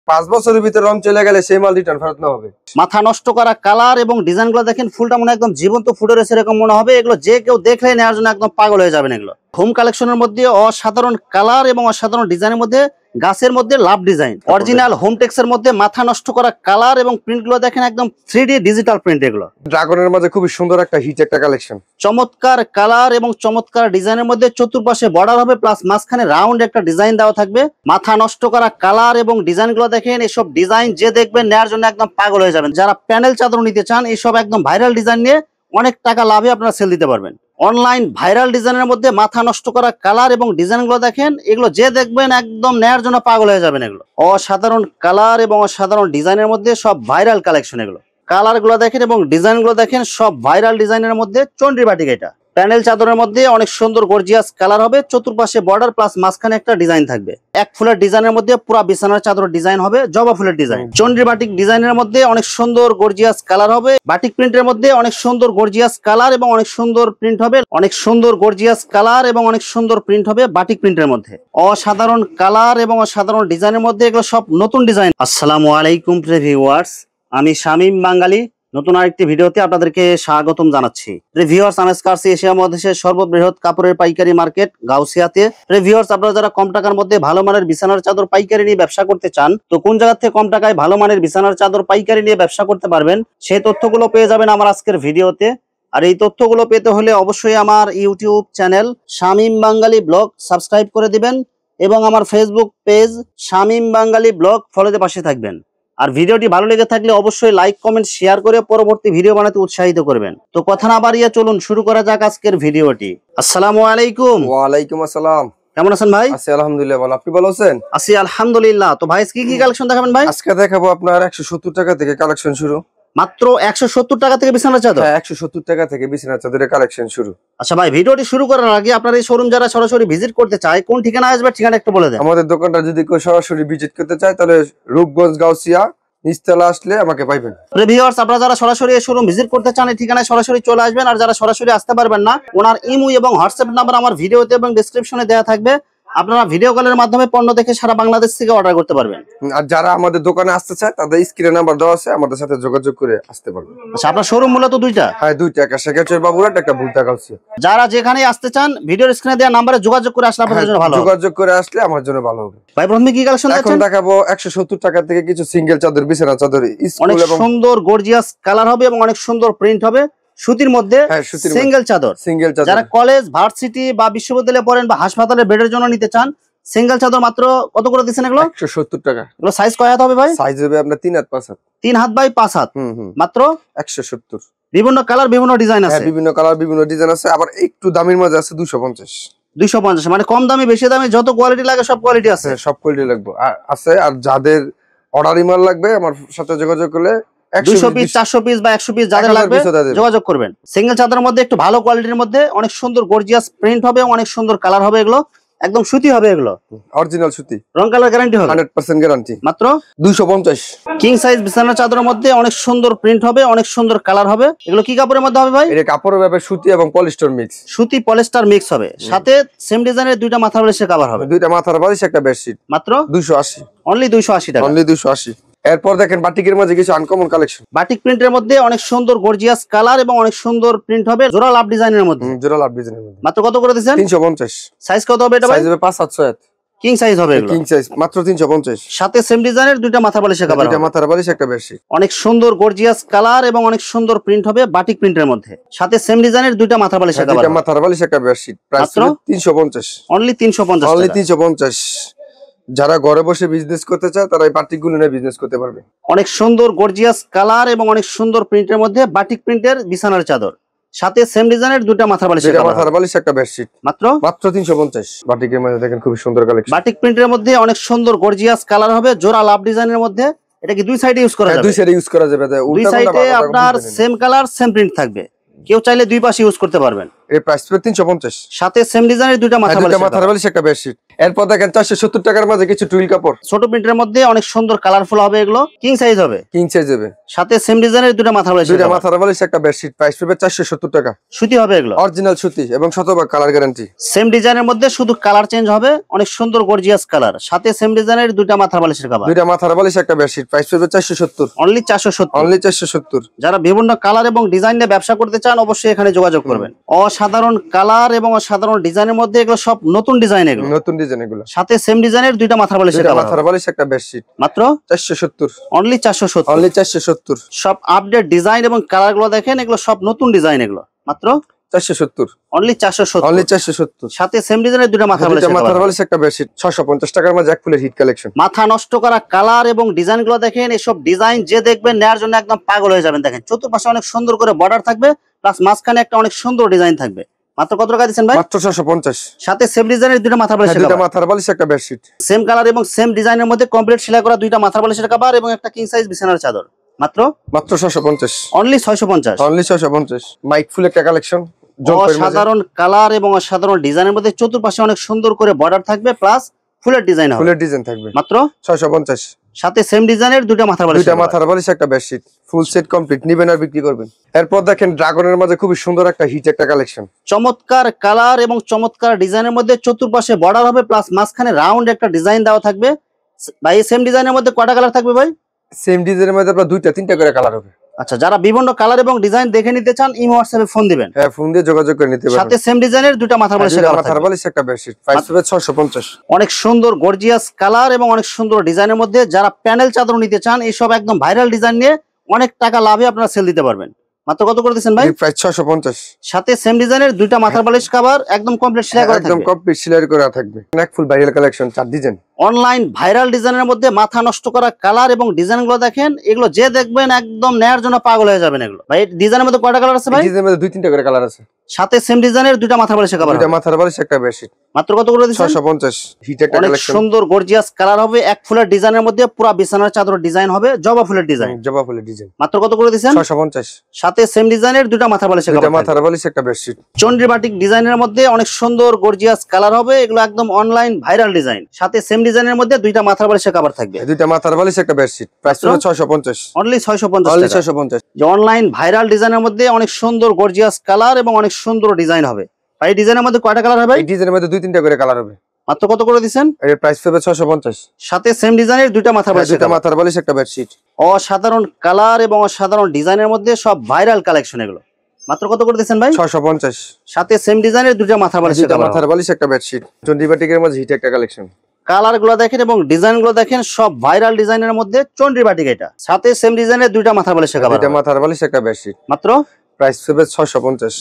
5 বছরের ভিতরে রং চলে গেলে সেই মাল রিটার্ন ফেরত না হবে। মাথা নষ্ট করা কালার এবং ডিজাইনগুলো দেখেন, ফুলটা মনে একদম জীবন্ত ফুটে রয়েছে এরকম মনে হবে। এগুলো যে কেউ দেখলে নেওয়ার জন্য একদম পাগল হয়ে যাবেন। এগুলো হোম কালেকশনের মধ্যে অসাধারণ কালার এবং অসাধারণ ডিজাইনের মধ্যে গাছের মধ্যে লাভ ডিজাইন, অরিজিনাল হোম টেক্সের মধ্যে মাথা নষ্ট করা কালার এবং প্রিন্ট গুলো দেখেন একদম 3D ডিজিটাল প্রিন্ট। এগুলো ড্রাগনের মধ্যে খুবই সুন্দর একটা হিট একটা কালেকশন, চমৎকার কালার এবং চমৎকার ডিজাইনের মধ্যে চতুর্পাশে বর্ডার হবে, প্লাস মাঝখানে রাউন্ড একটা ডিজাইন দেওয়া থাকবে। মাথা নষ্ট করা কালার এবং ডিজাইন গুলো দেখেন, এসব ডিজাইন যে দেখবেন নেওয়ার জন্য একদম পাগল হয়ে যাবেন। যারা প্যানেল চাদর নিতে চান, এইসব একদম ভাইরাল ডিজাইন নিয়ে অনেক টাকা লাভে আপনারা সেল দিতে পারবেন। অনলাইন ভাইরাল ডিজাইনের মধ্যে মাথা নষ্ট করা কালার এবং ডিজাইন গুলো দেখেন, এগুলো যে দেখবেন একদম নেয়ার জন্য পাগল হয়ে যাবেন। এগুলো অসাধারণ কালার এবং অসাধারণ ডিজাইনের মধ্যে সব ভাইরাল কালেকশন। এগুলো কালার গুলো দেখেন এবং ডিজাইন গুলো দেখেন, সব ভাইরাল ডিজাইনের মধ্যে চন্ডী বাটিক। এটা প্যানেল চাদরের মধ্যে অনেক সুন্দর গর্জিয়াস কালার হবে, চতুর্পাশে বর্ডার প্লাস মাঝখানে একটা ডিজাইন থাকবে। এক ফুলের ডিজাইনের মধ্যে পুরা বিছানার চাদর ডিজাইন হবে, জবা ফুলের ডিজাইন। চন্ডী বাটিক ডিজাইনের মধ্যে অনেক সুন্দর গর্জিয়াস কালার হবে, বাটিক প্রিন্টের মধ্যে অনেক সুন্দর গর্জিয়াস কালার এবং অনেক সুন্দর প্রিন্ট হবে, অনেক সুন্দর গর্জিয়াস কালার এবং অনেক সুন্দর প্রিন্ট হবে বাটিক প্রিন্টের মধ্যে। অসাধারণ কালার এবং অসাধারণ ডিজাইনের মধ্যে এগুলো সব নতুন ডিজাইন। আসসালামু আলাইকুম ভিউয়ার্স, আমি শামীম বাঙালি নতুন আরেকটি ভিডিওতে আপনাদেরকে স্বাগতম জানাচ্ছি। ভিউয়ার্স, আনস্কার্স এশিয়া মহাদেশের সর্ববৃহৎ কাপড়ের পাইকারি মার্কেট গাউসিয়াতে। ভিউয়ার্স, আপনারা যারা কম টাকার মধ্যে ভালো মানের বিছানার চাদর পাইকারি নিয়ে ব্যবসা করতে চান, তো কোন জায়গা থেকে কম টাকায় ভালো মানের বিছানার চাদর পাইকারি নিয়ে ব্যবসা করতে পারবেন, সেই তথ্যগুলো পেয়ে যাবেন আমার আজকের ভিডিওতে। আর এই তথ্যগুলো পেতে হলে অবশ্যই আমার ইউটিউব চ্যানেল শামীম বাঙালি ব্লগ সাবস্ক্রাইব করে দিবেন এবং আমার ফেসবুক পেজ শামীম বাঙালি ব্লগ ফলোতে পাশে থাকবেন। আর ভিডিওটি ভালো লেগে থাকলে অবশ্যই লাইক কমেন্ট শেয়ার করে পরবর্তী ভিডিও বানাতে উৎসাহিত করবেন। তো কথা না বাড়িয়ে চলুন শুরু করা যাক আজকের ভিডিওটি। আসসালামু আলাইকুম। ওয়া আলাইকুম আসসালাম। কেমন আছেন ভাই? আছি আলহামদুলিল্লাহ, ভালো। আপনি ভালো আছেন? আছি আলহামদুলিল্লাহ। তো ভাই কি কি কালেকশন দেখাবেন ভাই? আজকে দেখাবো আপনার 170 টাকা থেকে কালেকশন শুরু। মাত্র 170 টাকা থেকে বিছানার চাদর? হ্যাঁ, 170 টাকা থেকে বিছানার চাদরের কালেকশন শুরু। আচ্ছা ভাই, ভিডিওটি শুরু করার আগে আপনার এই শোরুম যারা সরাসরি ভিজিট করতে চায়, কোন ঠিকানা আসবে ঠিকানা একটু বলে দেন। আমাদের দোকানটা যদি কেউ সরাসরি ভিজিট করতে চায় তাহলে রূপগঞ্জ গাউসিয়া নিচতলা আসলে আমাকে পাইবেন। ভিউয়ার্স, আপনারা যারা সরাসরি এই শোরুম ভিজিট করতে চান এই ঠিকানায় সরাসরি চলে আসবেন। আর যারা সরাসরি আসতে পারবেন না, ওনার ইমো এবং হোয়াটসঅ্যাপ নাম্বার আমার ভিডিওতে এবং ডেসক্রিপশনে দেওয়া থাকবে। আপনারা ভিডিও কলের মাধ্যমে পণ্য দেখে সারা বাংলাদেশ থেকে অর্ডার করতে পারবেন। আর যারা আমাদের দোকানে আসতে চায় তাদের স্ক্রিনে নাম্বার দেওয়া আছে, আমাদের সাথে যোগাযোগ করে আসতে পারবেন। আচ্ছা, আপনার শোরুম মূলত দুইটা? হ্যাঁ, দুইটা, একটা শেখাচর বাবুরাট, একটা ভুলতা গাউসিয়া। যারা যেখানে আসতে চান ভিডিওর স্ক্রিনে দেওয়া নাম্বারে যোগাযোগ করে আসলে আপনাদের জন্য ভালো হবে। যোগাযোগ করে আসলে আমার জন্য ভালো হবে। ভাই, প্রথমে কি কালেকশন এখন দেখাবো 170 টাকা থেকে কিছু সিঙ্গেল চাদর, বিছানা চাদর, অনেক সুন্দর গর্জিয়াস কালার হবে এবং অনেক সুন্দর প্রিন্ট হবে সুতির মধ্যে। সিঙ্গেল চাদর, যারা কলেজ ভার্সিটি বা বিশ্ববিদ্যালয়ে পড়েন বা হাসপাতালে বেডের জন্য নিতে চান, সিঙ্গেল চাদর মাত্র কত করে দিচ্ছেন এগুলো? 170 টাকা। এগুলো সাইজ কয় হাত হবে ভাই? সাইজ হবে আপনার 3 হাত 5 হাত। 3 হাত বাই 5 হাত, মাত্র 170। বিভিন্ন কালার বিভিন্ন ডিজাইন আছে। হ্যাঁ, বিভিন্ন কালার বিভিন্ন ডিজাইন আছে। আবার একটু দামের মধ্যে আছে 250। 250 মানে কম দামি বেশি দামি যত কোয়ালিটি লাগে সব কোয়ালিটি আছে। সব কোয়ালিটি লাগবে আছে। আর যাদের অর্ডারি মাল লাগবে আমার সাথে যোগাযোগ করলে 200 পিস 400 পিস বা 100 পিস যাদের লাগবে যোগাযোগ করবেন। সিঙ্গেল চাদরের মধ্যে একটু ভালো কোয়ালিটির মধ্যে অনেক সুন্দর গর্জিয়াস প্রিন্ট হবে, অনেক সুন্দর কালার হবে। এগুলো একদম সুতি হবে, এগুলো অরিজিনাল সুতি, রং কালার গ্যারান্টি হবে, 100% গ্যারান্টি। মাত্র 250। কিং সাইজ বিছানার চাদরের মধ্যে অনেক সুন্দর প্রিন্ট হবে, অনেক সুন্দর কালার হবে। এগুলো কি কাপড়ের মধ্যে হবে ভাই? এটা কাপড়ের ব্যাপারে সুতি এবং পলিস্টার মিক্স। সুতি পলিস্টার মিক্স হবে, সাথে সেম ডিজাইনের দুইটা মাথার বালিশের কভার হবে। দুইটা মাথার বালিশ, একটা বেডশিট, মাত্র 280। অনলি 280 টাকা। অনলি 280। এরপর দেখেন বাটিকের মধ্যে কিছু আনকমন কালেকশন। বাটিক প্রিন্টের মধ্যে অনেক সুন্দর গর্জিয়াস কালার এবং অনেক সুন্দর প্রিন্ট হবে, জোড়া লাভ ডিজাইনের মধ্যে। জোড়া লাভ ডিজাইনের মধ্যে মাত্র কত করে দিবেন? 350। সাইজ কত হবে এটা ভাই? সাইজ হবে 5 7 6। কিং সাইজ হবে এগুলো। কিং সাইজ মাত্র 350। সাথে সেম ডিজাইনের দুইটা মাথার বালিশের কভার হবে। দুইটা মাথার বালিশ, একটা বেডশিট। অনেক সুন্দর গর্জিয়াস কালার এবং অনেক সুন্দর প্রিন্ট হবে বাটিক প্রিন্টের মধ্যে, সাথে সেম ডিজাইনের দুইটা মাথার বালিশের কভার হবে। দুইটা মাথার বালিশ, একটা বেডশিট। প্রাইস 350। Only 350 only 350। যারা ঘরে বসে বিজনেস করতে চায় তারা এই বাটিকগুলো নিয়ে বিজনেস করতে পারবে। অনেক সুন্দর গর্জিয়াস কালার এবং অনেক সুন্দর প্রিন্টের মধ্যে বাটিক প্রিন্টের বিছানার চাদর, সাথে সেম ডিজাইনের দুইটা মাথার বালিশ, একটা বেডশিট। মাত্র 350। বাটিকের মধ্যে দেখেন খুব সুন্দর কালেকশন। বাটিক প্রিন্টের মধ্যে অনেক সুন্দর গর্জিয়াস কালার হবে, জোড়া লাভ ডিজাইনের মধ্যে। এটা কি দুই সাইডে ইউজ করা যাবে? দুই সাইডে ইউজ করা যাবে। দুই সাইডে আপনার সেম কালার সেম প্রিন্ট থাকবে, কেউ চাইলে দুই পাশে ইউজ করতে পারবেন। এর প্রাইস 350। সাথে সেম ডিজাইনের দুইটা মাথার বালিশ, একটা বেডশিট। এরপর দেখেন 470 টাকার মাঝে কিছু টুইল কাপড়, ছোট প্রিন্টের মধ্যে অনেক সুন্দর কালারফুল হবে, এগুলো কিং সাইজ হবে, কিং সাইজ হবে। সাথে সেম ডিজাইনের দুটো মাথার বালিশ, দুইটা মাথার বালিশ একটা বেডশিট, প্রাইস পড়বে 470 টাকা। সুতি হবে এগুলো, অরিজিনাল সুতি এবং শতভাগ কালার গ্যারান্টি। সেম ডিজাইনের মধ্যে শুধু কালার চেঞ্জ হবে, অনেক সুন্দর গর্জিয়াস কালার, সাথে সেম ডিজাইনের দুটো মাথার বালিশের কভার। দুইটা মাথার বালিশ একটা বেডশিট, প্রাইস পড়বে 470, অনলি 470, অনলি 470। যারা বিভিন্ন কালার এবং ডিজাইন নিয়ে ব্যবসা করতে চান অবশ্যই এখানে যোগাযোগ করবেন। অসাধারণ কালার এবং অসাধারণ ডিজাইনের মধ্যে এগুলো সব নতুন ডিজাইন, এগুলো নতুন ডিজাইন, এগুলো সাথে সেম ডিজাইনের দুইটা মাথার বালিশের দুইটা কভার, মাথার বালিশ একটা বেডশিট, মাত্র 470, অনলি 470, অনলি 470। সব আপডেট ডিজাইন এবং কালার গুলো দেখেন, এগুলো সব নতুন ডিজাইন, এগুলো মাত্র 470, অনলি 470, অনলি 470। সাথে সেম ডিজাইনের দুইটা মাথার বালিশের দুইটা মাথার কভার। বালিশ একটা বেডশিট, 650 টাকার মাঝে এক ফুলের হিট কালেকশন। মাথা নষ্ট করা কালার এবং ডিজাইন গুলো দেখেন, এসব ডিজাইন যে দেখবেন নেয়ার জন্য একদম পাগল হয়ে যাবেন। দেখেন চতুর্পাশে অনেক সুন্দর করে বর্ডার থাকবে, প্লাস মাঝখানে একটা অনেক সুন্দর ডিজাইন থাকবে। মাত্র কত টাকা দিচ্ছেন ভাই? মাত্র 650। সাথে সেম ডিজাইনের দুইটা মাথার বালিশের দুইটা কভার, মাথার বালিশ একটা বেডশিট, সেম কালার এবং সেম ডিজাইনের মধ্যে কমপ্লিট সেলাই করা দুইটা মাথার বালিশের কভার এবং একটা কিং সাইজ বিছানার চাদর, মাত্র মাত্র 650, অনলি 650। অনলি 650। মাইক ফুল একটা কালেকশন, অসাধারণ কালার এবং অসাধারণ ডিজাইনের মধ্যে চতুর্পাশে অনেক সুন্দর করে বর্ডার থাকবে, প্লাস ফুলের ডিজাইন হবে, ফুলের ডিজাইন থাকবে, মাত্র 650। সাথে সেম ডিজাইনের দুইটা মাথার বালিশ, দুইটা মাথার বালিশ একটা বেডশিট, ফুল সেট কমপ্লিট, নিবেন আর বিক্রি করবেন। এরপর দেখেন ড্রাগনের মাঝে খুবই সুন্দর একটা হিট একটা কালেকশন, চমৎকার কালার এবং চমৎকার ডিজাইনের মধ্যে চতুর্পাশে বর্ডার হবে, প্লাস মাঝখানে রাউন্ড একটা ডিজাইন দেওয়া থাকবে। ভাই সেম ডিজাইনের মধ্যে কয়টা কালার থাকবে ভাই? সেম ডিজাইনের মধ্যে আপনার দুইটা তিনটা করে কালার হবে। আচ্ছা, যারা বিভিন্ন কালার এবং ডিজাইন দেখে নিতে চান ইমো হোয়াটসঅ্যাপে ফোন দিবেন, হ্যাঁ ফোন দিয়ে যোগাযোগ করে নিতে সাথে পারবেন। সেম ডিজাইনের দুইটা মাথার বালিশ, দুইটা মাথার বালিশ একটা বেডশিট, প্রাইস হবে 650। অনেক সুন্দর গর্জিয়াস কালার এবং অনেক সুন্দর ডিজাইনের মধ্যে যারা প্যানেল চাদর নিতে চান, এইসব একদম ভাইরাল ডিজাইন নিয়ে অনেক টাকা লাভে আপনারা সেল দিতে পারবেন। মাত্র কত করে দিচ্ছেন ভাই? প্রাইস 650। সাথে সেম ডিজাইনের দুইটা মাথার বালিশ কভার, একদম কমপ্লিট সেলাই করা একদম থাকবে, কমপ্লিট সেলাই করা থাকবে। এক ফুল viral collection, 4 design, online viral ডিজাইনের মধ্যে মাথা নষ্ট করা কালার এবং ডিজাইন গুলো দেখেন, এগুলো যে দেখবেন একদম নেয়ার জন্য পাগল হয়ে যাবেন। এগুলো ভাই ডিজাইনের মধ্যে কয়টা কালার আছে ভাই? ডিজাইনের মধ্যে দুই তিনটা করে কালার আছে, সাথে সেম ডিজাইনের দুইটা মাথার বালিশ কভার, দুইটা মাথার বালিশ একটা বেডশিট, মাত্র কত করে দিচ্ছেন? 650। হিট একটা অনেক কালেকশন, সুন্দর গর্জিয়াস কালার হবে, এক ফুলের ডিজাইনের মধ্যে পুরো বিছানার চাদর ডিজাইন হবে, জবা ফুলের ডিজাইন, জবা ফুলের ডিজাইন, মাত্র কত করে দিচ্ছেন? 650। সাথে সেম ডিজাইনের দুইটা মাথার বালিশ দুইটা কভার, মাথার বালিশ একটা বেডশিট, চন্ডী বাটিক ডিজাইনের মধ্যে অনেক সুন্দর গর্জিয়াস কালার হবে, এগুলো একদম অনলাইন ভাইরাল ডিজাইন, সাথে সেম ডিজাইনের মধ্যে দুইটা মাথার বালিশের কভার থাকবে, দুইটা মাথার বালিশ একটা বেডশিট, প্রাইস হবে 650, অনলি 650 অনলি টাকা। 650। যে অনলাইন ভাইরাল ডিজাইনের মধ্যে অনেক সুন্দর গর্জিয়াস কালার এবং অনেক সুন্দর ডিজাইন হবে। ভাই ডিজাইনের মধ্যে কয়টা কালার হবে? এই ডিজাইনের মধ্যে দুই তিনটা করে কালার হবে, মাত্র কত করে দিচ্ছেন? এর প্রাইস হবে 650। সাথে সেম ডিজাইনের দুইটা মাথার বালিশ, দুইটা মাথার বালিশ একটা বেডশিট, অসাধারণ কালার এবং অসাধারণ ডিজাইনের মধ্যে সব ভাইরাল কালেকশন, এগুলো মাত্র কত করে দিচ্ছেন ভাই? 650। সাথে সেম ডিজাইনের দুইটা মাথার বালিশ, দুইটা মাথার বালিশ একটা বেডশিট, চন্ডিবাটিকের মধ্যে হিট একটা কালেকশন। কালার গুলো দেখেন এবং ডিজাইন গুলো দেখেন, সব ভাইরাল ডিজাইনের মধ্যে চন্ডী বাটিক, এটা সাথে সেম ডিজাইনের দুইটা মাথার বালিশ কভার, দুইটা মাথার বালিশ একটা বেডশিট, মাত্র প্রাইস হবে 650।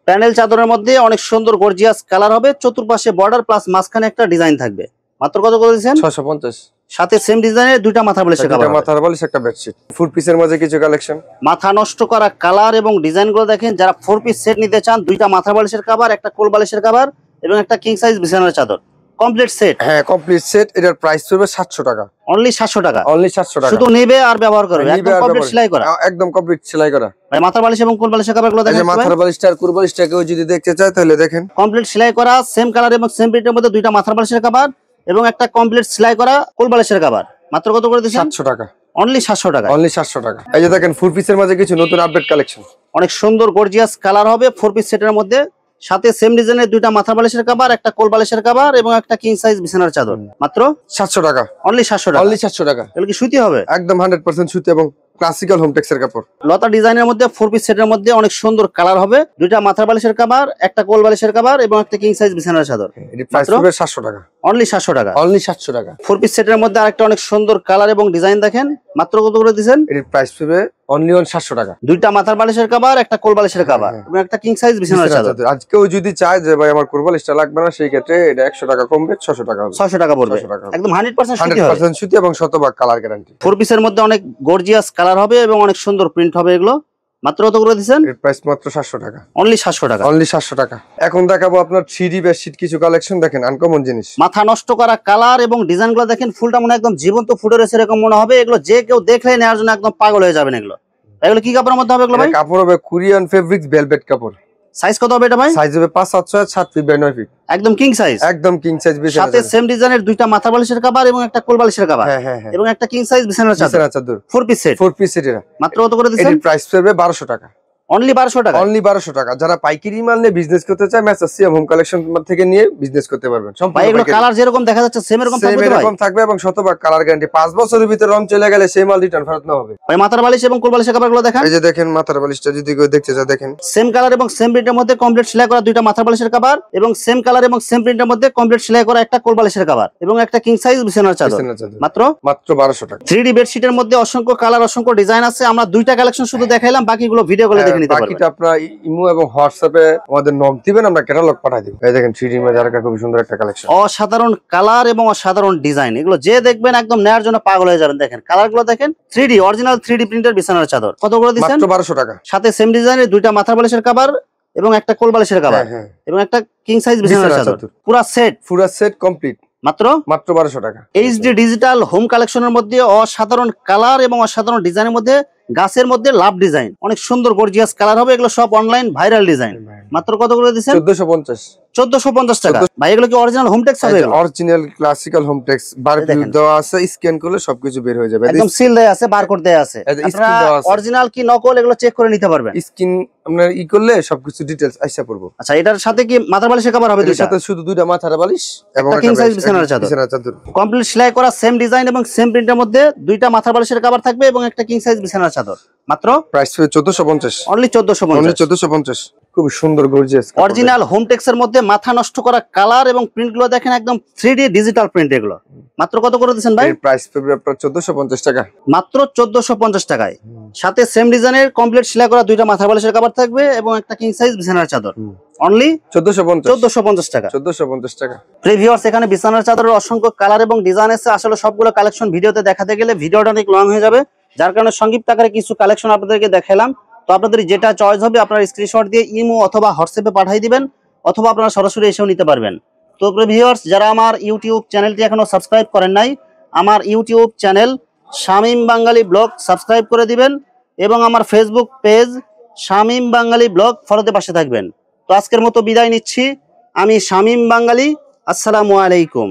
প্যানেল চাদরের মধ্যে অনেক সুন্দর গর্জিয়াস কালার হবে, চতুর্পাশে বর্ডার প্লাস মাঝখানে একটা ডিজাইন থাকবে, মাত্র কত করে দিচ্ছেন? 650। সাথে সেম ডিজাইনের দুইটা মাথার বালিশ দুইটা কভার, মাথার বালিশ একটা বেডশিট, ফুল পিসের মধ্যে কিছু কালেকশন। মাথা নষ্ট করা কালার এবং ডিজাইন গুলো দেখেন, যারা 4 পিস সেট নিতে চান, দুইটা মাথার বালিশের কভার, একটা কোল বালিশের কভার এবং একটা কিং সাইজ বিছানার চাদর, কমপ্লিট সেট। হ্যাঁ কমপ্লিট সেট, এটার প্রাইস হবে 700 টাকা, অনলি 700 টাকা, অনলি 700 টাকা। শুধু নেবে আর ব্যবহার করবে, নিবে একদম আর কমপ্লিট ব্যবহার। সেলাই করা। একদম কমপ্লিট সেলাই করা। ভাই মাথার বালিশ এবং কোল বালিশের কভার গুলো এই যে দেখেন, মাথার বালিশটা আর কুর বালিশটা কেউ যদি দেখতে চায় তাহলে দেখেন, কমপ্লিট সেলাই করা, সেম কালার এবং সেম প্রিন্টের মধ্যে দুইটা মাথার বালিশের কভার এবং একটা কমপ্লিট সেলাই করা কোল বালিশের কভার, মাত্র কত করে দিচ্ছেন? 700 টাকা, অনলি 700 টাকা, অনলি 700 টাকা। এই যে দেখেন ফুল পিসের মাঝে কিছু নতুন আপডেট কালেকশন, অনেক সুন্দর গর্জিয়াস কালার হবে 4 পিস সেটের মধ্যে, সাথে সেম ডিজাইনের দুইটা মাথার বালিশের কভার, একটা কোল বালিশের কভার এবং একটা কিং সাইজ বিছানার চাদর, মাত্র 700 টাকা, অনলি 700 টাকা। অনলি 700 টাকা। এগুলো কি সুতি হবে? একদম 100% সুতি এবং ক্লাসিক্যাল হোমটেক্সের কাপড়। লতা ডিজাইনের মধ্যে 4 পিস সেটের মধ্যে অনেক সুন্দর কালার হবে, দুইটা মাথার বালিশের কভার, একটা কোল বালিশের কভার এবং একটা কিং সাইজ বিছানার চাদর, এর প্রাইস হবে 700 টাকা, অনলি 700 টাকা। অনলি 700 টাকা। 4 পিস সেটের মধ্যে আরেকটা অনেক সুন্দর কালার এবং ডিজাইন দেখেন, মাত্র কত করে দিবেন? এর প্রাইস হবে অনলি 700 টাকা। দুইটা মাথার বালিশের কভার, একটা কোল বালিশের কভার এবং একটা কিং সাইজ বিছানার চাদর, আজকেও যদি চায় যে ভাই আমার কোরবালিশটা লাগবে না, সেই ক্ষেত্রে এটা 100 টাকা কমবে, 600 টাকা হবে। 600 টাকা পড়বে, 600 টাকা। একদম 100% সুতি হবে। 100% সুতি এবং শতভাগ কালার গ্যারান্টি। 4 পিসের মধ্যে অনেক গর্জিয়াস কালার হবে এবং অনেক সুন্দর প্রিন্ট হবে, এগুলো মাত্র কত করে দিবেন? এর প্রাইস মাত্র 700 টাকা, অনলি 700 টাকা, অনলি 700 টাকা। এখন দেখাবো আপনার 3D বেডশিট কিছু কালেকশন, দেখেন আনকমন জিনিস। মাথা নষ্ট করা কালার এবং ডিজাইন গুলো দেখেন, ফুলটা মনে একদম জীবন্ত ফুটে রয়েছে এরকম মনে হবে, এগুলো যে কেউ দেখলে নেওয়ার জন্য একদম পাগল হয়ে যাবেন। এগুলো কি কাপড়ের মধ্যে হবে এগুলো ভাই? কাপড় হবে কোরিয়ান ফেব্রিক্স ভেলভেট কাপড়, সাইজ কত হবে এটা ভাই? সাইজ হবে 5, 7, 6, 7 ফিট বাই 9 ফিট। একদম কিং সাইজ। একদম কিং সাইজ বিছানা সাথে চাদর। সেম ডিজাইনের দুইটা মাথা বালিশের কভার এবং একটা কোল বালিশের কভার হ্যাঁ। এবং একটা কিং সাইজ বিছানার চাদর। বিছানা চাদর 4 পিস সেট। 4 piece set. এরা মাত্র কত করে দিচ্ছেন? এর প্রাইস পড়বে 1200 টাকা। অনলি 1200 টাকা। অনলি 1200 টাকা। যারা পাইকারি মাল নিয়ে বিজনেস করতে চায় মেসার্স সিএম হোম কালেকশন থেকে নিয়ে বিজনেস করতে পারবেন। ভাই এগুলো কালার যেরকম দেখা যাচ্ছে সেম এরকম থাকবে তো ভাই? এরকম থাকবে এবং শতভাগ কালার গ্যারান্টি। 5 বছরের ভিতর রং চলে গেলে সেই মাল রিটার্ন ফেরত না হবে। ভাই মাথার বালিশ এবং কোল বালিশের কভারগুলো দেখান। এই যে দেখেন মাথার বালিশটা যদি কেউ দেখতে চায় দেখেন। সেম কালার এবং সেম প্রিন্টের মধ্যে কমপ্লিট সেলাই করা দুইটা মাথার বালিশের কভার এবং সেম কালার এবং সেম প্রিন্টের মধ্যে কমপ্লিট সেলাই করা একটা কোল বালিশের কভার এবং একটা কিং সাইজ বিছানার চাদর। মাত্র 1200 টাকা। 3D বেডশিটের মধ্যে অসংখ্য কালার অসংখ্য ডিজাইন আছে। আমরা দুইটা কালেকশন শুধু দেখাইলাম, বাকিগুলো ভিডিও কলে দেখে নিতে পারবেন। বাকিটা আপনারা ইমো এবং হোয়াটসঅ্যাপে আমাদের নক দিবেন, আমরা ক্যাটালগ পাঠিয়ে দিব। এই দেখেন 3D মধ্যে আরেকটা খুব সুন্দর একটা কালেকশন। অসাধারণ কালার এবং অসাধারণ ডিজাইন, এগুলো যে দেখবেন একদম নেয়ার জন্য পাগল হয়ে যাবেন। দেখেন কালারগুলো দেখেন, 3D অরিজিনাল 3D প্রিন্টের বিছানার চাদর। কত করে দিচ্ছেন? মাত্র 1200 টাকা। সাথে সেম ডিজাইনের দুইটা মাথার বালিশের কভার এবং একটা কোল বালিশের কভার এবং একটা কিং সাইজ বিছানার চাদর। পুরো সেট কমপ্লিট মাত্র 1200 টাকা। এইচডি ডিজিটাল হোম কালেকশনের মধ্যে অসাধারণ কালার এবং অসাধারণ ডিজাইনের মধ্যে গাছের মধ্যে লাভ ডিজাইন, অনেক সুন্দর গর্জিয়াস কালার হবে। এগুলো সব অনলাইন ভাইরাল ডিজাইন। মাত্র কত করে দিচ্ছেন? 1450। 1450 টাকা। ভাই এগুলো কি অরিজিনাল হোম টেক্স হবে? Original classical home tex. Barcode দেওয়া আছে, স্ক্যান করলে সবকিছু বের হয়ে যাবে। একদম সিল দেয়া আছে, বারকোড দেয়া আছে। আপনারা অরিজিনাল কি নকল এগুলো চেক করে নিতে পারবেন। স্ক্যান আপনার করলে সবকিছু ডিটেইলস আইসা পড়বো। আচ্ছা, এটার সাথে কি মাথার বালিশের কভার হবে? দুইটা সাথে শুধু দুইটা মাথার বালিশ এবং একটা কিং সাইজ বিছানার চাদর। কমপ্লিট সেলাই করা সেম ডিজাইন এবং সেম প্রিন্টের মধ্যে দুইটা মাথার বালিশের কভার থাকবে এবং একটা কিং সাইজ বিছানার চাদর। মাত্র প্রাইস 1450। অনলি 1450। খুব সুন্দর গর্জিয়াস অরিজিনাল হোম টেক্স এর মধ্যে মাথা নষ্ট করা কালার এবং প্রিন্ট গুলো দেখেন, একদম 3D ডিজিটাল প্রিন্ট। এগুলো মাত্র কত করে দিচ্ছেন ভাই? এর প্রাইস পড়বে আপনার 1450 টাকা। মাত্র 1450 টাকায়। সাথে সেম ডিজাইনের কমপ্লিট সেলাই করা দুইটা মাথার বালিশের কভার থাকবে এবং একটা কিং সাইজ বিছানার চাদর। অনলি 1450 টাকা। 1450 টাকা। প্রিভিউয়ার্স, এখানে বিছানার চাদরের অসংখ্য কালার এবং ডিজাইন আছে। আসলে সবগুলো কালেকশন ভিডিওতে দেখাতে গেলে ভিডিওটা অনেক লং হয়ে যাবে, যার কারণে সংক্ষিপ্ত আকারে কিছু কালেকশন আপনাদেরকে দেখালাম। তো আপনাদের যেটা চয়েস হবে আপনারা স্ক্রিনশট দিয়ে ইমো অথবা হোয়াটসঅ্যাপে পাঠিয়ে দিবেন, অথবা আপনারা সরাসরি এসেও নিতে পারবেন। তো ভিউয়ার্স, যারা আমার ইউটিউব চ্যানেলটি এখনো সাবস্ক্রাইব করেন নাই, আমার ইউটিউব চ্যানেল শামীম বাঙালি ব্লগ সাবস্ক্রাইব করে দিবেন এবং আমার ফেসবুক পেজ শামীম বাঙালি ব্লগ ফলোতে পাশে থাকবেন। তো আজকের মতো বিদায় নিচ্ছি, আমি শামীম বাঙালি। আসসালামু আলাইকুম।